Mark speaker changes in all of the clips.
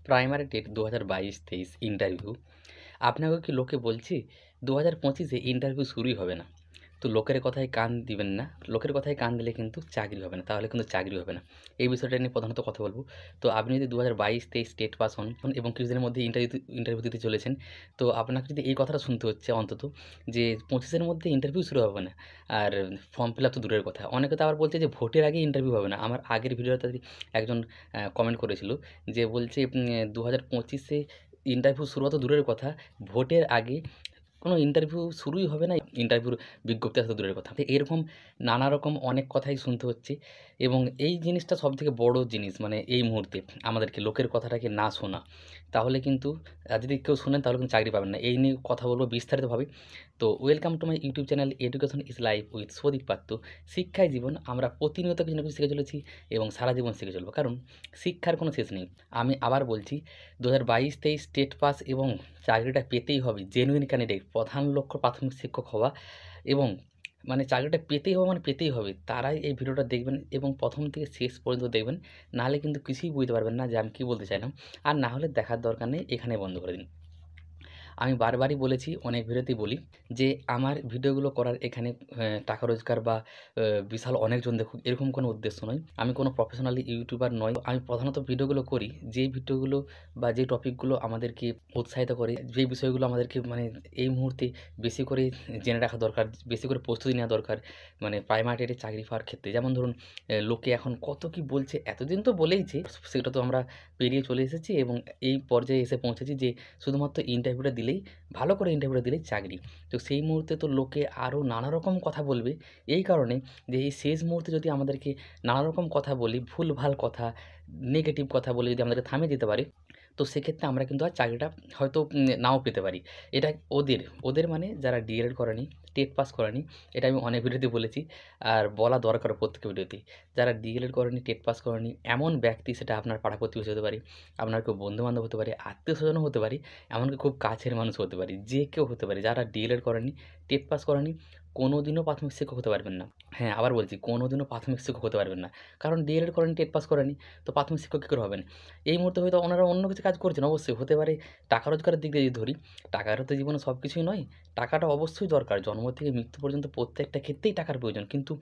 Speaker 1: Primary TET ২০২২-২৩ interview. আপনাকেও কি লোকে বলছি ২০২৫-এ ইন্টারভিউ শুরুই হবে না। তো লোকের কথায় কান দিবেন না। লোকের কথায় কান দিলে কিন্তু চাকরি হবে না। তাহলে কিন্তু চাকরি হবে না। এই বিষয়টা নিয়ে প্রধানত কথা বলব। তো আপনি যদি ২০২২-২৩ টেট পাস হন এবং কিছুদিনের মধ্যে ইন্টারভিউ দিতে চলেছেন, তো আপনাকে যদি এই কথাটা শুনতে হচ্ছে অন্তত যে ২৫ এর মধ্যে ইন্টারভিউ শুরু হবে না। আর ফর্ম ফিল আপ তো দূরের কথা। অনেকে তো আবার বলছে যে ভোটের আগে ইন্টারভিউ হবে না। আমার আগের ভিডিওটাতে একজন কমেন্ট করেছিল যে বলছে ২০২৫-এ ইন্টারভিউ শুরু হওয়া তো দূরের কথা, ভোটের আগে কোনো ইন্টারভিউ শুরুই হবে না, ইন্টারভিউর বিজ্ঞপ্তি আসা তো দূরের কথা। তো এরকম নানা রকম অনেক কথাই শুনতে হচ্ছে এবং এই জিনিসটা সবথেকে বড় জিনিস মানে এই মুহূর্তে আমাদেরকে লোকের কথাটাকে না শোনা। তাহলে কিন্তু যদি কেউ শোনেন তাহলে কিন্তু চাকরি পাবেন না। এই নিয়ে কথা বলব বিস্তারিতভাবে। তো welcome to my YouTube channel education is life with Soudip পাত্র। শিক্ষাই জীবন। আমরা প্রতিনিয়ত কিছু না কিছু শিখে চলেছি এবং সারা জীবন শিখে চলব। কারণ শিক্ষার কোনো শেষ নেই। আমি আবার বলছি ২০২২-২৩ টেট পাস এবং চাকরিটা পেতেই হবে। জেনুইন ক্যান্ডিডেট প্রধান লক্ষ্য প্রাথমিক শিক্ষক হওয়া এবং মানে চাকরিটা পেতেই হবে মানে পেতেই হবে। তারাই এই ভিডিওটা দেখবেন এবং প্রথম থেকে শেষ পর্যন্ত দেখবেন। নাহলে কিন্তু কিছুই বুঝতে পারবেন না যে আমি কী বলতে চাইলাম। আর না হলে দেখার দরকার নেই, এখানেই বন্ধ করে দিন। আমি বারবারই বলেছি, অনেক ভিডিওতেই বলি যে আমার ভিডিওগুলো করার এখানে টাকা রোজগার বা বিশাল অনেকজন দেখুক এরকম কোনো উদ্দেশ্য নয়। আমি কোনো প্রফেশনালি ইউটিউবার নই। আমি প্রধানত ভিডিওগুলো করি যে ভিডিওগুলো বা যে টপিকগুলো আমাদেরকে উৎসাহিত করে, যে বিষয়গুলো আমাদেরকে মানে এই মুহূর্তে বেশি করে জেনে রাখা দরকার, বেশি করে প্রস্তুতি নেওয়া দরকার মানে প্রাইমারি টেটে চাকরি পাওয়ার ক্ষেত্রে। যেমন ধরুন লোকে এখন কত কি বলছে, এতদিন তো বলেইছে, সেটা তো আমরা পেরিয়ে চলে এসেছি এবং এই পর্যায়ে এসে পৌঁছেছি যে শুধুমাত্র ইন্টারভিউটা দিলেই, ভালো করে ইন্টারভিউটা দিলেই চাকরি। তো সেই মুহূর্তে তো লোকে আরও নানা রকম কথা বলবে। এই কারণে যে এই শেষ মুহূর্তে যদি আমাদেরকে নানা রকম কথা বলি, ভুলভাল কথা, নেগেটিভ কথা বলে যদি আমাদেরকে থামিয়ে দিতে পারে, তো সেক্ষেত্রে আমরা কিন্তু আর চাকরিটা হয়তো নাও পেতে পারি। এটা ওদের মানে যারা ডিএলএড করেনি, টেট পাস করেনি, এটা আমি অনেক ভিডিওতে বলেছি আর বলা দরকার প্রত্যেক ভিডিওতেই। যারা ডিএলএড করেনি, টেট পাস করেনি এমন ব্যক্তি, সেটা আপনার পাড়া প্রতিবেশী হতে পারে, আপনার কেউ বন্ধু-বান্ধব হতে পারে, আত্মীয়স্বজনও হতে পারে, এমনকি খুব কাছের মানুষ হতে পারে, যে কেউ হতে পারে। যারা ডিএলএড করেনি, টেট পাস করেনি, কোনোদিনও প্রাথমিক শিক্ষক হতে পারবেন না। হ্যাঁ, আবার বলছি কোনোদিনও প্রাথমিক শিক্ষক হতে পারবেন না। কারণ ডিএলএড করেনি, টেট পাস করেনি, তো প্রাথমিক শিক্ষক কী করে হবেন? এই মুহূর্তে হয়তো ওনারা অন্য কিছু কাজ করছেন, অবশ্যই হতে পারে। টাকা রোজগারের দিক দিয়ে যদি ধরি, টাকারও তো জীবনে সব কিছুই নয়। টাকাটা অবশ্যই দরকার। জন্ম থেকে মৃত্যু পর্যন্ত প্রত্যেকটা ক্ষেত্রেই টাকার প্রয়োজন। কিন্তু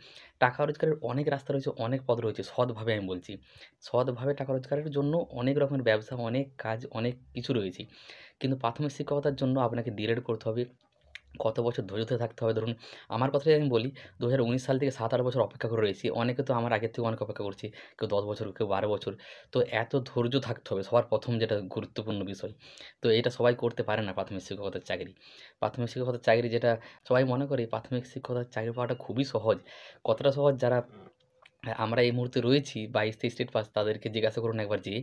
Speaker 1: টাকা রোজগারের অনেক রাস্তা রয়েছে, অনেক পথ রয়েছে। সৎভাবে আমি বলছি। সৎভাবে টাকা রোজগারের জন্য অনেক রকমের ব্যবসা, অনেক কাজ, অনেক কিছু রয়েছে। কিন্তু প্রাথমিক শিক্ষকতার জন্য আপনাকে ডিএলএড করতে হবে। কত বছর ধৈর্য ধরে থাকতে হবে ধরুন, আমার কথাই আমি বলি ২০১৯ সাল থেকে ৭-৮ বছর অপেক্ষা করে রয়েছি। অনেকে তো আমার আগের থেকে অনেক অপেক্ষা করছে। কেউ ১০ বছর, কেউ ১২ বছর। তো এত ধৈর্য থাকতে হবে সবার প্রথম যেটা গুরুত্বপূর্ণ বিষয়। তো এটা সবাই করতে পারে না প্রাথমিক শিক্ষকতার চাকরি। প্রাথমিক শিক্ষকতার চাকরি যেটা সবাই মনে করে প্রাথমিক শিক্ষকতার চাকরি পাওয়াটা খুবই সহজ। কতটা সহজ যারা আমরা এই মুহূর্তে রয়েছি ২২-২৩ স্টেট পাস, তাদেরকে জিজ্ঞাসা করুন একবার যেয়ে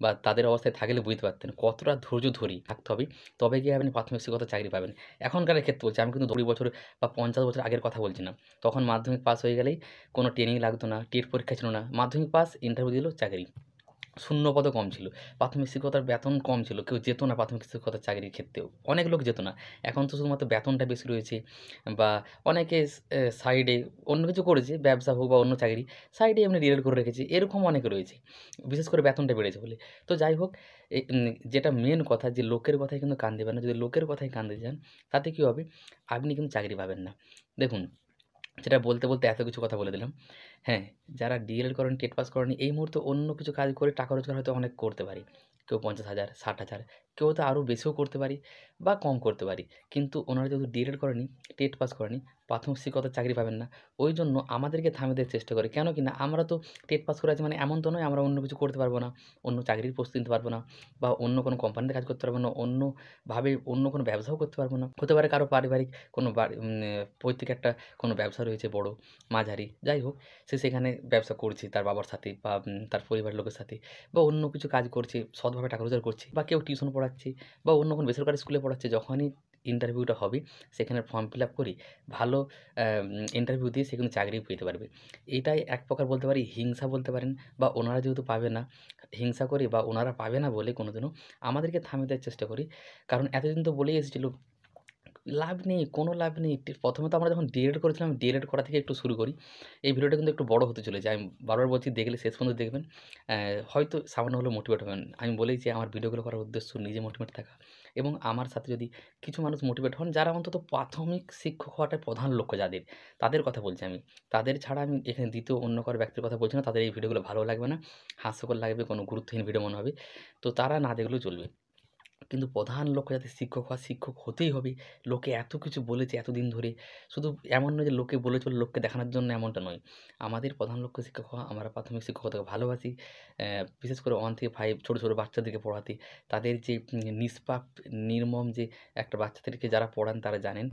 Speaker 1: বা তাদের অবস্থায় থাকলে বুঝতে পারতেন কতটা ধৈর্য ধরি থাকতে হবে, তবে গিয়ে আপনি প্রাথমিক শিক্ষকতার চাকরি পাবেন। এখনকারের ক্ষেত্রে বলছি, আমি কিন্তু ২০ বছর বা ৫০ বছর আগের কথা বলছি না। তখন মাধ্যমিক পাস হয়ে গেলেই কোনো ট্রেনিং লাগতো না, টেট পরীক্ষা ছিল না। মাধ্যমিক পাস, ইন্টারভিউ দিল, চাকরি। শূন্যপদও কম ছিল। প্রাথমিক শিক্ষকতার বেতন কম ছিল। কেউ যেত না প্রাথমিক শিক্ষকতার চাকরির ক্ষেত্রেও। অনেক লোক যেত না। এখন তো শুধুমাত্র বেতনটা বেশি রয়েছে বা অনেকে সাইডে অন্য কিছু করেছে, ব্যবসা হোক বা অন্য চাকরি, সাইডে এমনি ডিএলএড করে রেখেছে। এরকম অনেকে রয়েছে। বিশেষ করে বেতনটা বেড়েছে বলে। তো যাই হোক, যেটা মেন কথা যে লোকের কথায় কিন্তু কান দিবেন না। যদি লোকের কথায় কান দিতে যান, তাতে কী হবে? আপনি কিন্তু চাকরি পাবেন না। দেখুন, যেটা বলতে, বলতে এত কিছু কথা বলে দিলাম। হ্যাঁ, যারা ডিএলএড করেন, টেট পাস করেনি, এই মুহূর্তে অন্য কিছু কাজ করে টাকা রোজগার হয়তো অনেক করতে পারি। কেউ ৫০,০০০, ৬০,০০০, কেউ হয়তো আরও বেশিও করতে পারি বা কম করতে পারি। কিন্তু ওনারা যেহেতু ডিএলএড করেনি, টেট পাস করেনি, প্রাথমিক শিক্ষকতার চাকরি পাবেন না। ওই জন্য আমাদেরকে থামিয়ে দেওয়ার চেষ্টা করে। কেন কি না, আমরা তো টেট পাস করে আছি মানে এমন তো নয় আমরা অন্য কিছু করতে পারবো না, অন্য চাকরির প্রস্তুতি নিতে পারবো না বা অন্য কোনো কোম্পানিতে কাজ করতে পারবো না, অন্যভাবে অন্য কোনো ব্যবসাও করতে পারবো না। হতে পারে কারো পারিবারিক কোনো পৈতৃক একটা কোনো ব্যবসা রয়েছে বড়, মাঝারি, যাই হোক, সে সেখানে ব্যবসা করছে তার বাবার সাথে বা তার পরিবারের লোকের সাথে বা অন্য কিছু কাজ করছে, সৎভাবে টাকা রোজগার করছে বা কেউ টিউশন পড়াচ্ছে বা অন্য কোনো বেসরকারি স্কুলে পড়াচ্ছে। যখনই ইন্টারভিউটা হবে সেখানে ফর্ম ফিল আপ করে ভালো ইন্টারভিউ দিয়ে সে কিন্তু চাকরি পেতে পারবে। এটাই এক প্রকার বলতে পারি হিংসা বলতে পারেন বা ওনারা যেহেতু পাবে না, হিংসা করে বা ওনারা পাবে না বলে কোনোদিনও আমাদেরকে থামিয়ে দেওয়ার চেষ্টা করি। কারণ এতদিন তো বলেই এসেছিল লাভ নেই, কোনো লাভ নেই। প্রথমে তো আমরা যখন ডিএলএড করেছিলাম, ডিএলএড করা থেকে একটু শুরু করি। এই ভিডিওটা কিন্তু একটু বড় হতে চলেছে। আমি বারবার বলছি দেখলে শেষ পর্যন্ত দেখবেন। হয়তো সামান্য হলেও মোটিভেট হবেন। আমি বলেই যে আমার ভিডিওগুলো করার উদ্দেশ্য নিজে মোটিভেট থাকা এবং আমার সাথে যদি কিছু মানুষ মোটিভেট হন, যারা অন্তত প্রাথমিক শিক্ষক হওয়াটাই প্রধান লক্ষ্য যাদের, তাদের কথা বলছি আমি। তাদের ছাড়া আমি এখানে দ্বিতীয় অন্য কারো ব্যক্তির কথা বলছি না। তাদের এই ভিডিওগুলো ভালো লাগবে না, হাস্যকর লাগবে, কোনো গুরুত্বহীন ভিডিও মনে হবে। তো তারা না দেখলেও চলবে। কিন্তু প্রধান লক্ষ্য যাতে শিক্ষক হওয়া, শিক্ষক হতেই হবে। লোকে এত কিছু বলেছে এতদিন ধরে। শুধু এমন নয় যে লোকে বলেছে বলে লোককে দেখানোর জন্য, এমনটা নয়। আমাদের প্রধান লক্ষ্য শিক্ষক হওয়া। আমরা প্রাথমিক শিক্ষকতাকে ভালোবাসি। বিশেষ করে 1 থেকে 5 ছোট, ছোট বাচ্চাদেরকে পড়াতে। তাদের যে নিষ্পাপ নির্মম যে একটা বাচ্চাদেরকে যারা পড়ান তারা জানেন।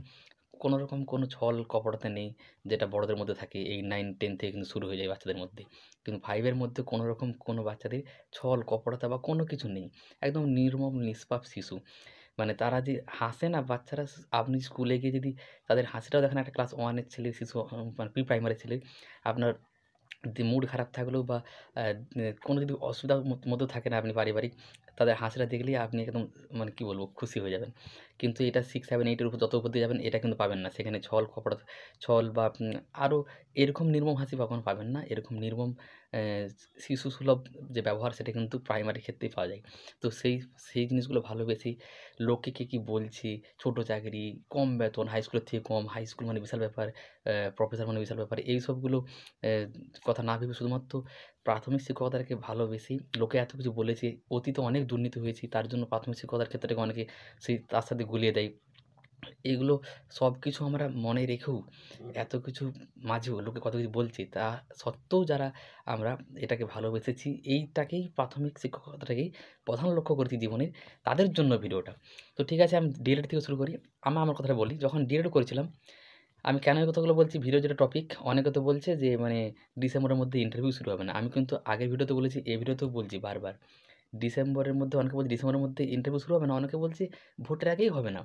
Speaker 1: কোনো রকম কোনো ছল কপটতা নেই, যেটা বড়দের মধ্যে থাকে। এই 9, 10 থেকে কিন্তু শুরু হয়ে যায় বাচ্চাদের মধ্যে। কিন্তু 5 এর মধ্যে কোনো রকম কোনো বাচ্চাদের ছল কপটতা বা কোনো কিছু নেই। একদম নির্মম নিষ্পাপ শিশু। মানে তারা যে হাসে না বাচ্চারা, আপনি স্কুলে গিয়ে যদি তাদের হাসিটাও দেখেন, একটা ক্লাস 1 এর ছেলে শিশু, মানে প্রি প্রাইমারি ছেলে, আপনার মুড খারাপ থাকলেও বা আ কোনো যদি অসুবিধার মধ্যে থাকেন আপনি পারিবারিক, তাদের হাসিটা দেখলেই আপনি একদম, মানে কি বলবো, খুশি হয়ে যাবেন। কিন্তু এটা 6, 7, 8 এর উপর যত উপর দিয়ে যাবেন এটা কিন্তু পাবেন না। সেখানে ছল কপট, ছল বা আরও এরকম নির্মম হাসি কখনো পাবেন না। এরকম নির্মম অ্যা শিশুসুলভ যে ব্যবহার সেটা কিন্তু প্রাইমারি ক্ষেত্রেই পাওয়া যায়। তো সেই জিনিসগুলো ভালোবেসে লোকে কে কি বলছে, ছোট চাকরি, কম বেতন, হাই স্কুলের থেকে কম, হাই স্কুল মানে বিশাল ব্যাপার, প্রফেসর মানে বিশাল ব্যাপার, এইসবগুলো অ্যা কথা না ভেবে শুধুমাত্র প্রাথমিক শিক্ষকতাকে ভালোবেসে, লোকে এত কিছু বলেছে, অতীতে অনেক দুর্নীতি হয়েছে, তার জন্য প্রাথমিক শিক্ষকতার ক্ষেত্রটাকে অনেকে তার সাথে গুলিয়ে দেয়। এগুলো সবকিছু আমরা মনে রেখেও, এত কিছুর মাঝেও লোকে কত কিছু বলছে, তা সত্ত্বেও যারা আমরা এটাকে ভালোবেসেছি, এইটাকেই প্রাথমিক শিক্ষকতাটাকেই প্রধান লক্ষ্য করেছি জীবনের, তাদের জন্য ভিডিওটা। তো ঠিক আছে, আমি ডিএলএড থেকে শুরু করি। আমার কথাটা বলি। যখন ডিএলএড করেছিলাম, আমি কেন এই কথাগুলো বলছি, ভিডিও যেটা টপিক, অনেকে তো বলছে যে মানে ডিসেম্বরের মধ্যে ইন্টারভিউ শুরু হবে না। আমি কিন্তু আগের ভিডিওতে বলেছি, এই ভিডিওতেও বলছি বারবার। ডিসেম্বরের মধ্যে, অনেকে বলছে ডিসেম্বরের মধ্যে ইন্টারভিউ শুরু হবে না, অনেকে বলছে ভোটের আগেই হবে না।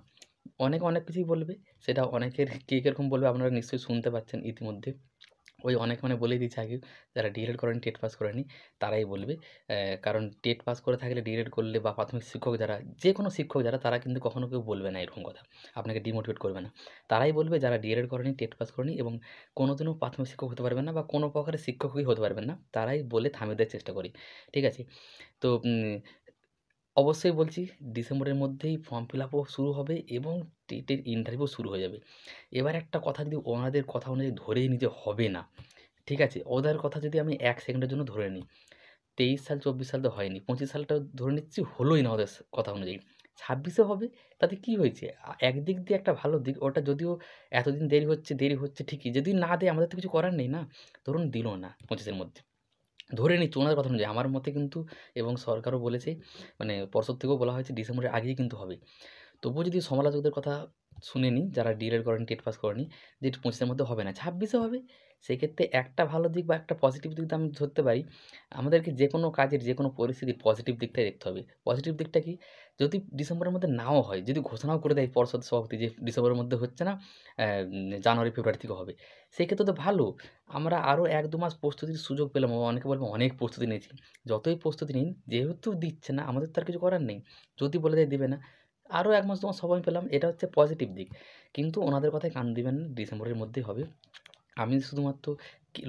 Speaker 1: অনেকে অনেক কিছুই বলবে। সেটা অনেকের কে কিরকম বলবে আপনারা নিশ্চয়ই শুনতে পাচ্ছেন ইতিমধ্যে। ওই অনেকে মানে বলেই দিয়েছে আগেই, যারা ডিএলএড করেনি, টেট পাস করেনি, তারাই বলবে। কারণ টেট পাস করে থাকলে, ডিএলএড করলে বা প্রাথমিক শিক্ষক যারা, যেকোনো শিক্ষক যারা, তারা কিন্তু কখনো কেউ বলবে না এরকম কথা। আপনাকে ডিমোটিভেট করবে না। তারাই বলবে যারা ডিএলএড করেনি, টেট পাস করেনি এবং কোনোদিনও প্রাথমিক শিক্ষক হতে পারবেন না বা কোনো প্রকারের শিক্ষকই হতে পারবেন না, তারাই বলে থামিয়ে দেওয়ার চেষ্টা করি। ঠিক আছে? তো অবশ্যই বলছি, ডিসেম্বরের মধ্যেই ফর্ম ফিল আপও শুরু হবে এবং টেটের ইন্টারভিউ শুরু হয়ে যাবে। এবার একটা কথা, যদি ওনাদের কথা অনুযায়ী ধরেই নিতে হবে না, ঠিক আছে? ওদের কথা যদি আমি 1 সেকেন্ডের জন্য ধরে নিই, 23 সাল, 24 সাল তো হয়নি, 25 সালটাও ধরে নিচ্ছি হলোই না ওদের কথা অনুযায়ী। 26 এ হবে, তাতে কি হয়েছে? একদিক দিয়ে একটা ভালো দিক, ওটা যদিও এতদিন দেরি হচ্ছে ঠিকই। যদি না দেয়, আমাদের তো কিছু করার নেই না। ধরুন দিল না 25 এর মধ্যে। ধরে নিচ্ছি ওনাদের কথা অনুযায়ী, আমার মতে কিন্তু, এবং সরকারও বলেছে, মানে পর্ষদ থেকেও বলা হয়েছে ডিসেম্বরের আগেই কিন্তু হবে। তবুও যদি সমালোচকদের কথা শুনে নিই, যারা ডিএলএড করেনি, টেট পাস করেনি, যে 25 এর মধ্যে হবে না, 26 এ হবে। সেক্ষেত্রে একটা ভালো দিক বা একটা পজিটিভ দিক তো আমি ধরতে পারি। আমাদেরকে যেকোনো কাজের, যেকোনো পরিস্থিতির পজিটিভ দিকটাই দেখতে হবে। পজিটিভ দিকটা কি? যদি ডিসেম্বরের মধ্যে নাও হয়, যদি ঘোষণাও করে দেয় পর্ষদ সভাপতি যে ডিসেম্বরের মধ্যে হচ্ছে না, জানুয়ারি, ফেব্রুয়ারি থেকে হবে, সেক্ষেত্রে তো ভালো। আমরা আরও 1-2 মাস প্রস্তুতির সুযোগ পেলাম। অনেকে বলবে অনেক প্রস্তুতি নিয়েছি। যতই প্রস্তুতি নিন, যেহেতু দিচ্ছে না, আমাদের তো আর কিছু করার নেই। যদি বলে দেয় দিবে না, আরও 1 মাস তোমার সময় পেলাম। এটা হচ্ছে পজিটিভ দিক। কিন্তু ওনাদের কথায় কান দিবেন না, ডিসেম্বরের মধ্যেই হবে। আমি শুধুমাত্র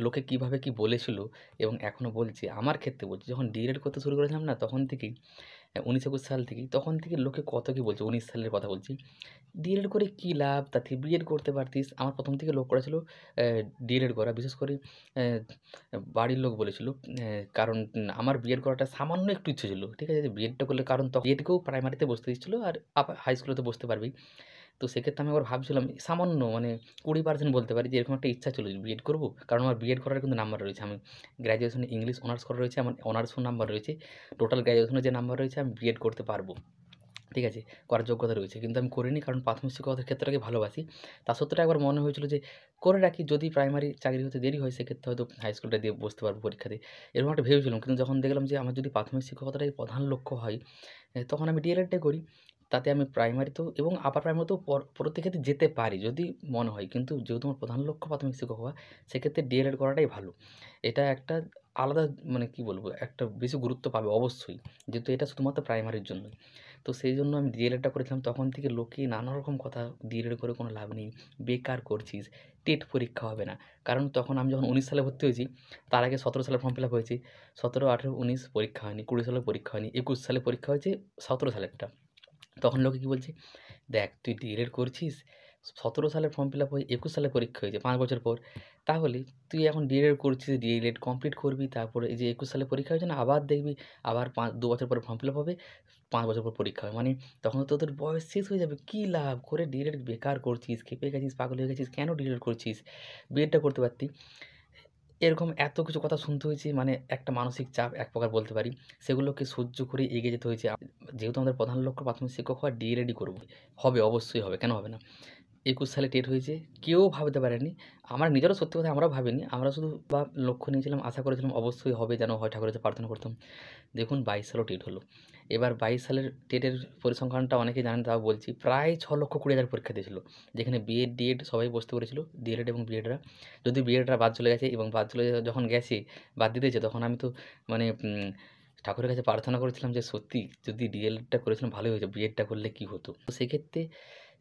Speaker 1: লোকে কীভাবে কী বলেছিল এবং এখনও বলছে, আমার ক্ষেত্রে বলছি, যখন ডিএলএড করতে শুরু করেছিলাম না, তখন থেকেই 19-21 সাল থেকেই, তখন থেকে লোকে কত কী বলছে। 19 সালের কথা বলছি। ডিএলএড করে কী লাভ? তার থেকে বিএড করতে পারতিস। আমার ১ম থেকে লোক করা ছিল অ্যা ডিএলএড করা। বিশেষ করে অ্যা বাড়ির লোক বলেছিল। কারণ আমার বিএড করাটা সামান্য একটু ইচ্ছে ছিল। ঠিক আছে? যে বিএডটা করলে, কারণ বিএডকেও প্রাইমারিতে বসতে দিচ্ছিল আর হাই স্কুলে তো বসতে পারবেই। তো সেক্ষেত্রে আমি আবার ভাবছিলাম, সামান্য মানে 20% বলতে পারি যে এরকম একটা ইচ্ছা ছিল যে বিএড করব। কারণ আমার বিএড করার কিন্তু নাম্বার রয়েছে। আমি গ্র্যাজুয়েশনে ইংলিশ অনার্স করা রয়েছে, আমার অনার্সও নাম্বার রয়েছে। টোটাল গ্র্যাজুয়েশনে যে নাম্বার রয়েছে, আমি বিএড করতে পারব। ঠিক আছে? করার যোগ্যতা রয়েছে। কিন্তু আমি করিনি, কারণ প্রাথমিক শিক্ষকতার ক্ষেত্রটাকে ভালোবাসি। তা সত্ত্বেও একবার মনে হয়েছিল যে করে রাখি, যদি প্রাইমারি চাকরি হতে দেরি হয়, সেক্ষেত্রে হয়তো হাই স্কুলটা দিয়ে বসতে পারবো পরীক্ষা দিয়ে। এরকম একটা ভেবেছিলাম। কিন্তু যখন দেখলাম যে আমার যদি প্রাথমিক শিক্ষকতাটাই প্রধান লক্ষ্য হয়, তখন আমি ডিএলএডটাই করি। তাতে আমি প্রাইমারিতেও এবং আপার প্রাইমারিতেও পরবর্তী ক্ষেত্রে যেতে পারি যদি মনে হয়। কিন্তু যেহেতু আমার প্রধান লক্ষ্য প্রাথমিক শিক্ষক হওয়া, সেক্ষেত্রে ডিএলএড করাটাই ভালো। এটা একটা আলাদা মানে কি বলবো একটা বেশি গুরুত্ব পাবে অবশ্যই। যেহেতু এটা শুধুমাত্র প্রাইমারির জন্যই। তো সেই জন্য আমি ডিএলএডটা করেছিলাম তখন থেকে লোকে নানা রকম কথা ডিএলএড করে কোনো লাভ নেই। বেকার করছিস। টেট পরীক্ষা হবে না। কারণ তখন আমি যখন 19 সালে ভর্তি হয়েছি তার আগে 17 সালে ফর্ম ফিল আপ হয়েছি। 17, 18, 19 পরীক্ষা হয়নি। 20 সালে পরীক্ষা হয়নি। 21 সালে পরীক্ষা হয়েছে 17 সালেরটা। তখন লোকে কি বলছে, "দেখ তুই ডিএলএড করছিস, 17 সালে ফর্ম ফিল আপ হয়ে 21 সালে পরীক্ষা হয়েছে 5 বছর পর। তাহলে তুই এখন ডিএলএড করছিস, ডিএলএড কমপ্লিট করবি। তারপরে এই যে 21 সালে পরীক্ষা হয়েছে না, আবার দেখবি আবার 2 বছর পরে ফর্ম ফিল আপ হবে, 5 বছর পর পরীক্ষা হবে। মানে তখন তো তোদের বয়স শেষ হয়ে যাবে। কি লাভ করে ডিএলএড বেকার করছিস, খেপে গেছিস, পাগল হয়ে গেছিস। কেন ডিএলএড করছিস? বিএডটা করতে পারতি।" এরকম এত কিছু কথা শুনতে হয়েছে মানে একটা মানসিক চাপ এক প্রকার বলতে পারি। সেগুলোকে সহ্য করে এগিয়ে যেতে হয়েছে। যেহেতু আমাদের প্রধান লক্ষ্য প্রাথমিক শিক্ষক হওয়া, ডিএলএডই করব। হবে, অবশ্যই হবে। কেন হবে না? 21 সালে টেট হয়েছে। কেউ ভাবতে পারেনি। আমার নিজেরও সত্যি কথা আমরাও ভাবিনি। আমরা শুধু লক্ষ্য নিয়েছিলাম, আশা করেছিলাম অবশ্যই হবে যেন হয়, ঠাকুরের কাছে প্রার্থনা করতাম। দেখুন 22 সালেও টেট হলো। এবার 22 সালের টেটের পরিসংখ্যানটা অনেকেই জানেন তাও বলছি। প্রায় 6,20,000 পরীক্ষা দিয়েছিল। যেখানে বিএড, ডিএড সবাই বসতে পেরেছিল। ডিএলএড এবং বিএডরা। যদিও বিএডরা বাদ চলে গেছে এবং বাদ চলে যখন গেছে, বাদ দিতেছে তখন আমি তো মানে ঠাকুরের কাছে প্রার্থনা করেছিলাম যে সত্যি যদি ডিএলএডটা করেছিলাম ভালোই হয়েছে। বিএডটা করলে কি হতো? তো সেক্ষেত্রে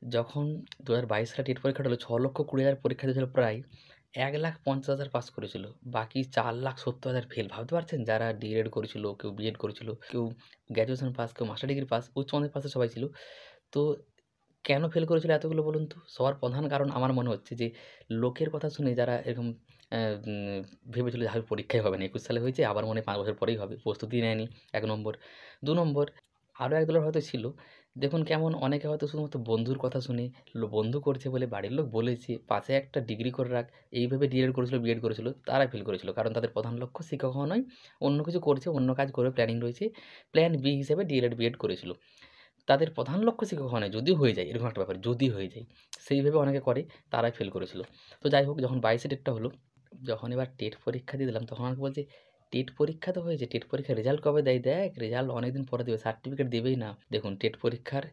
Speaker 1: যখন 2022 সালে টেট পরীক্ষাটা হলো 6,20,000 পরীক্ষা দিয়েছিল প্রায় 1,50,000 পাস করেছিল। বাকি 4,70,000 ফেল। ভাবতে পারছেন? যারা ডিএলএড করেছিল, কেউ বিএড করেছিল, কেউ গ্র্যাজুয়েশন পাস, কেউ মাস্টার ডিগ্রি পাস, উচ্চ মাধ্যমিক পাসে সবাই ছিল। তো কেন ফেল করেছিল এতগুলো বলুন তো? সবার প্রধান কারণ আমার মনে হচ্ছে যে লোকের কথা শুনে যারা এরকম অ্যা উম ভেবেছিল যে হবে পরীক্ষাই হবে না। 21 সালে হয়েছে আবার মনে হয় 5 বছর পরেই হবে। প্রস্তুতি নেয়নি ১ নম্বর। ২ নম্বর আরও একদলের হয়তো ছিল। দেখুন কেমন অনেকে হয়তো শুধুমাত্র বন্ধুর কথা শুনে বন্ধু করছে বলে বাড়ির লোক বলেছে, পাশে একটা ডিগ্রি করে রাখ। এই ভেবে ডিএলএড করেছিল, বিএড করেছিল। তারা ফেল করেছিল। কারণ তাদের প্রধান লক্ষ্য শিক্ষক হওয়া নয়। অন্য কিছু করছে, অন্য কাজ করবে প্ল্যানিং রয়েছে। প্ল্যান বি হিসেবে ডিএলএড, বিএড করেছিল। তাদের প্রধান লক্ষ্য শিক্ষক হওয়া নয়। যদি হয়ে যায় এরকম একটা ব্যাপার, যদি হয়ে যায়। সেই ভেবে অনেকে করে, তারাই ফেল করেছিল। তো যাই হোক যখন 22 এ টেটটা হলো, যখন এবার টেট পরীক্ষা দিয়ে দিলাম তখন আমাকে বলছে, "টেট পরীক্ষা তো হয়েছে, টেট পরীক্ষার রেজাল্ট কবে দেয় দেখ? রেজাল্ট অনেকদিন পরে দেবে, সার্টিফিকেট দেবেই না।" দেখুন টেট পরীক্ষার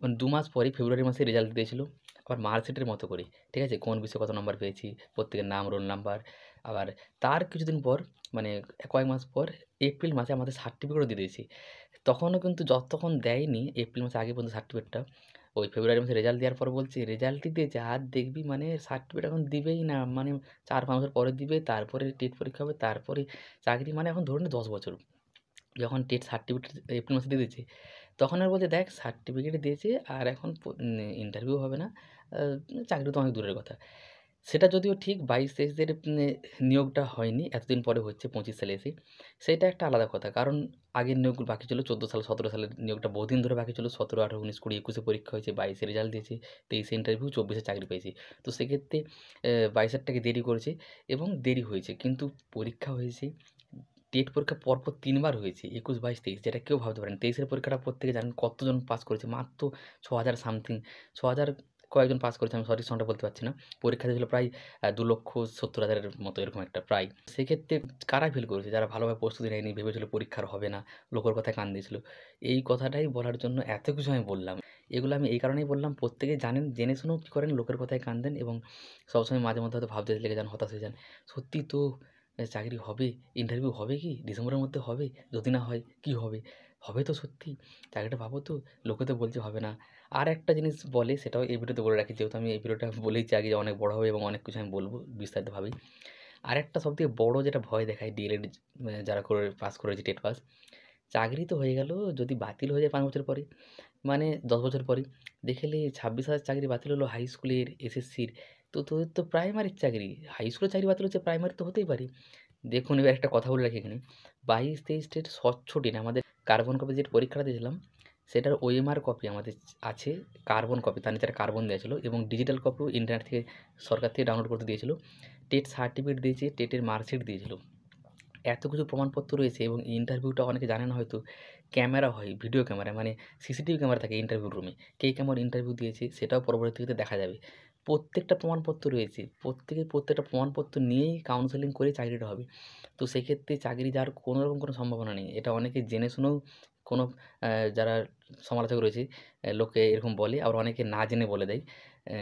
Speaker 1: মানে ২ মাস পরেই ফেব্রুয়ারি মাসে রেজাল্ট দিয়েছিল। আবার মার্কশিটের মতো করে। ঠিক আছে? কোন বিষয়ে কত নাম্বার পেয়েছি, প্রত্যেকের নাম, রোল নাম্বার। আবার তার কিছুদিন পর মানে কয়েক মাস পর এপ্রিল মাসে আমাদের সার্টিফিকেটও দিয়ে দিয়েছে। তখনও কিন্তু যতক্ষণ দেয়নি এপ্রিল মাসের আগে পর্যন্ত সার্টিফিকেটটা, ওই ফেব্রুয়ারি মাসে রেজাল্ট দেওয়ার পর বলছে, "রেজাল্টই দিয়েছে আর দেখবি মানে সার্টিফিকেট এখন দিবেই না। মানে ৪-৫ বছর পরে দিবে, তারপরে টেট পরীক্ষা হবে, তারপরে চাকরি।" মানে এখন ধরুন ১০ বছর। যখন টেট সার্টিফিকেট এপ্রিল মাসে দিয়ে দিয়েছে, তখন আর বলছে, "দেখ সার্টিফিকেট দিয়েছে আর এখন ইন্টারভিউ হবে না। আ চাকরি তো অনেক দূরের কথা।" সেটা যদিও ঠিক ২২-২৩ দের নিয়োগটা হয়নি। এতদিন পরে হচ্ছে ২৫ সালে এসে। সেইটা একটা আলাদা কথা। কারণ আগের নিয়োগগুলো বাকি ছিল ১৪ সাল, ১৭ সালের নিয়োগটা বহুদিন ধরে বাকি ছিল। ১৭, ১৮, ১৯, ২০, ২১ এ পরীক্ষা হয়েছে, ২২ এ রেজাল্ট দিয়েছে, ২৩ এ ইন্টারভিউ, ২৪ এ চাকরি পেয়েছি। তো সেক্ষেত্রে ২২ এরটাকে দেরি করেছে এবং দেরি হয়েছে। কিন্তু পরীক্ষা হয়েছে, টেট পরীক্ষা পরপর ৩ বার হয়েছে। ২১, ২২, ২৩ যেটা কেউ ভাবতে পারেনি। ২৩ এর পরীক্ষাটা প্রত্যেকে জানেন কতজন পাস করেছে? মাত্র ৬,০০০ সামথিং। ৬,০০০ কয়েকজন পাস করেছে আমি সঠিক সংখ্যাটা বলতে পারছি না। পরীক্ষা দিয়েছিল প্রায় ২,৭০,০০০ এর মতো এরকম একটা প্রায়। সেক্ষেত্রে কারা ফেল করেছে? যারা ভালোভাবে প্রস্তুতি নেয়নি, ভেবেছিল পরীক্ষা আর হবে না, লোকের কথায় কান দিয়েছিল। এই কথাটাই বলার জন্য এত কিছু আমি বললাম। এগুলো আমি এই কারণেই বললাম প্রত্যেকেই জানেন, জেনে শুনেও কি করেন লোকের কথায় কান দেন এবং সবসময় মাঝে মধ্যে হয়তো ভাবতে লেগে যান, হতাশ হয়ে যান। সত্যি তো চাকরি হবে, ইন্টারভিউ হবে কি? ডিসেম্বরের মধ্যে হবে? যদি না হয় কি হবে? হবে তো সত্যি? চাকরিটা পাবো তো? লোকে তো বলছে হবে না। আরেকটা জিনিস বলে সেটাও এই ভিডিওতে বলে রাখি যেহেতু আমি এই ভিডিওটা বলেইছি আগে যে অনেক বড় হবে এবং অনেক কিছু আমি বলব বিস্তারিতভাবেই। আরেকটা সবথেকে বড় যেটা ভয় দেখায় ডিএলএড যারা করে পাস করেছে টেট পাস, চাকরি তো হয়ে গেল যদি বাতিল হয়ে যায় ৫ বছর পরে, মানে ১০ বছর পরে। দেখলে ২৬,০০০ চাকরি বাতিল হলো হাই স্কুলের, এসএসসির। তো তোদের তো প্রাইমারির চাকরি। হাই স্কুলের চাকরি বাতিল হচ্ছে, প্রাইমারি তো হতেই পারে। দেখুন এবার একটা কথা বলে রাখি এখানে। ২২-২৩ টেট স্বচ্ছ টেট আমাদের কার্বন কপি যেটা পরীক্ষাটা দিয়েছিলাম, সেটার ওএমআর কপি আমাদের আছে, কার্বন কপি। তার নিচে একটা কার্বন দেয়া ছিল এবং ডিজিটাল কপিও ইন্টারনেট থেকে সরকার থেকে ডাউনলোড করতে দিয়েছিল। টেট সার্টিফিকেট দিয়েছে, টেটের মার্কশিট দিয়েছিল। এত কিছু প্রমাণপত্র রয়েছে এবং ইন্টারভিউটা অনেকে জানে না হয়তো ক্যামেরা হয়, ভিডিও ক্যামেরা মানে সিসিটিভি ক্যামেরা থাকে ইন্টারভিউ রুমে। কে কেমন ইন্টারভিউ দিয়েছে সেটাও পরবর্তীতে দেখা যাবে। প্রত্যেকটা প্রমাণপত্র রয়েছে। প্রত্যেকটা প্রমাণপত্র নিয়েই কাউন্সেলিং করে চাকরিটা হবে। তো সেক্ষেত্রে চাকরি যাওয়ার কোনো রকম কোনো সম্ভাবনা নেই। এটা অনেকে জেনে শুনেও কোনো যারা সমালোচক রয়েছে লোককে এরকম বলে, আবার অনেকে না জেনে বলে দেয়। অ্যা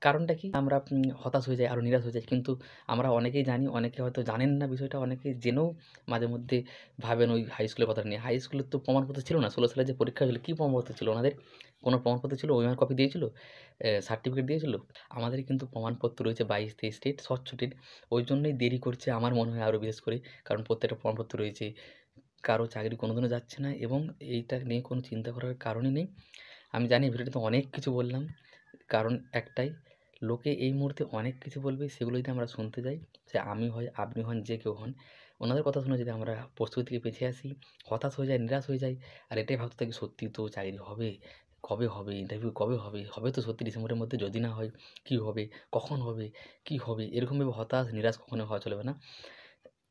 Speaker 1: কারণটা কি? আমরা হতাশ হয়ে যাই, আরও নিরাশ হয়ে যাই। কিন্তু আমরা অনেকেই জানি, অনেকে হয়তো জানেন না বিষয়টা, অনেকে জেনেও মাঝে মধ্যে ভাবেন ওই হাই স্কুলের কথাটা নিয়ে। হাই স্কুলের তো প্রমাণপত্র ছিল না। 16 সালে যে পরীক্ষা হয়েছিল, কী প্রমাণপত্র ছিল ওনাদের? কোনো প্রমাণপত্র ছিল? ওএমআর কপি দিয়েছিল? সার্টিফিকেট দিয়েছিল? আমাদের কিন্তু প্রমাণপত্র রয়েছে 22-23 টেট স্বচ্ছ টেট। ওই জন্যই দেরি করছে আমার মনে হয় আরও বিশেষ করে। কারণ প্রত্যেকটা প্রমাণপত্র রয়েছে। কারো চাকরি কোনোদিনও যাচ্ছে না এবং এইটা নিয়ে কোনো চিন্তা করার কারণই নেই। আমি জানি ভিডিওটাতে অনেক কিছু বললাম। কারণ একটাই, লোকে এই মুহূর্তে অনেক কিছু বলবে, সেগুলো যদি আমরা শুনতে যাই, সে আমি হই, আপনি হন, যে কেউ হন, ওনাদের কথা শুনে যদি আমরা প্রস্তুতি থেকে পিছিয়ে আসি, হতাশ হয়ে যাই, নিরাশ হয়ে যাই, আর এটাই ভাবতে থাকি সত্যি তো চাকরি হবে? কবে হবে? ইন্টারভিউ কবে হবে? হবে তো সত্যি ডিসেম্বরের মধ্যে, যদি না হয় কী হবে? কখন হবে? কী হবে? এরকমভাবে হতাশ, নিরাশ কখনোই হওয়া চলবে না।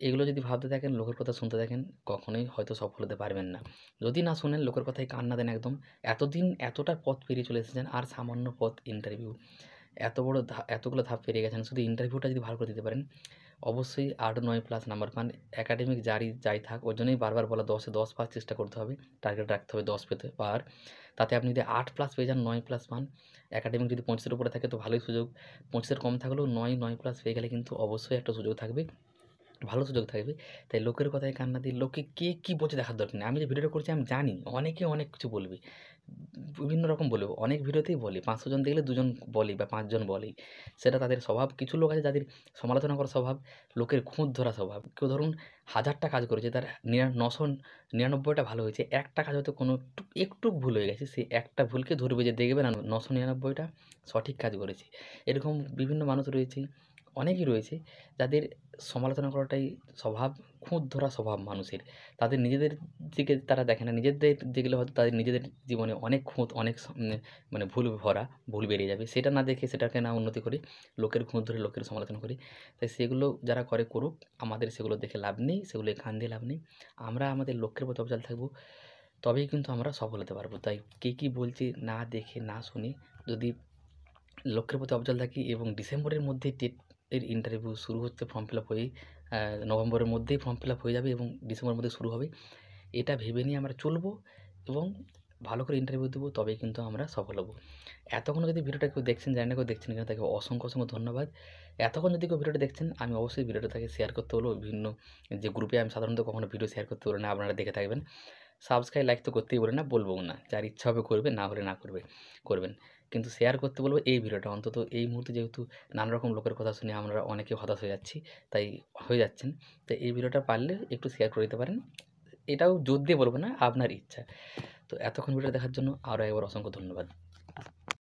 Speaker 1: এগুলো যদি ভাবতে থাকেন, লোকের কথা শুনতে থাকেন, কখনোই হয়তো সফল হতে পারবেন না। যদি না শোনেন, লোকের কথায় কান না দেন একদম। এতদিন এতটা পথ পেরিয়ে চলে এসেছেন, আর সামান্য পথ ইন্টারভিউ। এত বড় এতগুলো ধাপ পেরিয়ে গেছেন, শুধু ইন্টারভিউটা যদি ভালো করে দিতে পারেন, অবশ্যই 8-9 প্লাস নাম্বার পান। একাডেমিক যাই থাক, ওর জন্যই বারবার বলা 10-এ 10 পাওয়ার চেষ্টা করতে হবে। টার্গেট রাখতে হবে 10 পেতে পাওয়ার। তাতে আপনি যদি 8 প্লাস পেয়ে যান, 9 প্লাস পান, একাডেমিক যদি 25 এর উপরে থাকে তো ভালোই সুযোগ। 25 এর কম থাকলেও 9 প্লাস পেয়ে গেলে কিন্তু অবশ্যই একটা সুযোগ থাকবে। ভালো সুযোগ থাকবে। তাই লোকের কথায় কান না দিয়ে লোকে কে কী বলছে দেখার দরকার নেই। আমি যে ভিডিওটা করছি আমি জানি অনেকে অনেক কিছু বলবে। বিভিন্ন রকম বলবে। অনেক ভিডিওতেই বলে 500 জন দেখলে 2 জন বলেই বা 5 জন বলেই। সেটা তাদের স্বভাব। কিছু লোক আছে যাদের সমালোচনা করার স্বভাব, লোকের খুঁত ধরা স্বভাব। কেউ ধরুন 1000টা কাজ করেছে, তার 999টা ভালো হয়েছে। একটা কাজ হয়তো কোনো একটু ভুল হয়ে গেছে। সেই একটা ভুলকে ধরবে যে দেখবে না 999টা সঠিক কাজ করেছে। এরকম বিভিন্ন মানুষ রয়েছে, অনেকেই রয়েছে যাদের সমালোচনা করাটাই স্বভাব, খুঁত ধরা স্বভাব মানুষের। তাদের নিজেদের দিকে তারা দেখে না। নিজেদের দেখলে হয়তো তাদের নিজেদের জীবনে অনেক খুঁত, অনেক মানে ভুল ভরা, ভুল বেরিয়ে যাবে। সেটা না দেখে, সেটাকে না উন্নতি করে, লোকের খুঁত ধরে লোকের সমালোচনা করে। তাই সেগুলো যারা করে করুক, আমাদের সেগুলো দেখে লাভ নেই, সেগুলোয় কান দিয়ে লাভ নেই। আমরা আমাদের লক্ষ্যের প্রতি অবিচল থাকবো, তবেই কিন্তু আমরা সফল হতে পারবো। তাই কে কী বলছে না দেখে, না শুনে যদি লক্ষ্যের প্রতি অবিচল থাকি এবং ডিসেম্বরের মধ্যেই টেটের ইন্টারভিউ শুরু হচ্ছে, ফর্ম ফিল আপ হয়েই নভেম্বরের মধ্যেই ফর্ম ফিল আপ হয়ে যাবে এবং ডিসেম্বরের মধ্যে শুরু হবে। এটা ভেবে নিয়ে আমরা চলবো এবং ভালো করে ইন্টারভিউ দেবো, তবেই কিন্তু আমরা সফল হবো। এতক্ষণও যদি ভিডিওটা কেউ দেখছেন, জানি না কেউ দেখছেন কিনা, তাকে অসংখ্য ধন্যবাদ। এতক্ষণ যদি কেউ ভিডিওটা দেখছেন, আমি অবশ্যই ভিডিওটা তাকে শেয়ার করতে বলবো। বিভিন্ন যে গ্রুপে আমি সাধারণত কখনো ভিডিও শেয়ার করতে বলি না, আপনারা দেখে থাকবেন। সাবস্ক্রাইব, লাইক তো করতেই বলি না, বলবও না। যার ইচ্ছা হবে করবে, না হলে না করবেন। কিন্তু শেয়ার করতে বলবো এই ভিডিওটা অন্তত। এই মুহূর্তে যেহেতু নানা রকম লোকের কথা শুনে আমরা অনেকে হতাশ হয়ে যাচ্ছি, তাই হয়ে যাচ্ছেন। তাই এই ভিডিওটা পারলে একটু শেয়ার করে দিতে পারেন। এটাও জোর দিয়ে বলব না, আপনার ইচ্ছা। তো এতক্ষণ ভিডিওটা দেখার জন্য আরও একবার অসংখ্য ধন্যবাদ।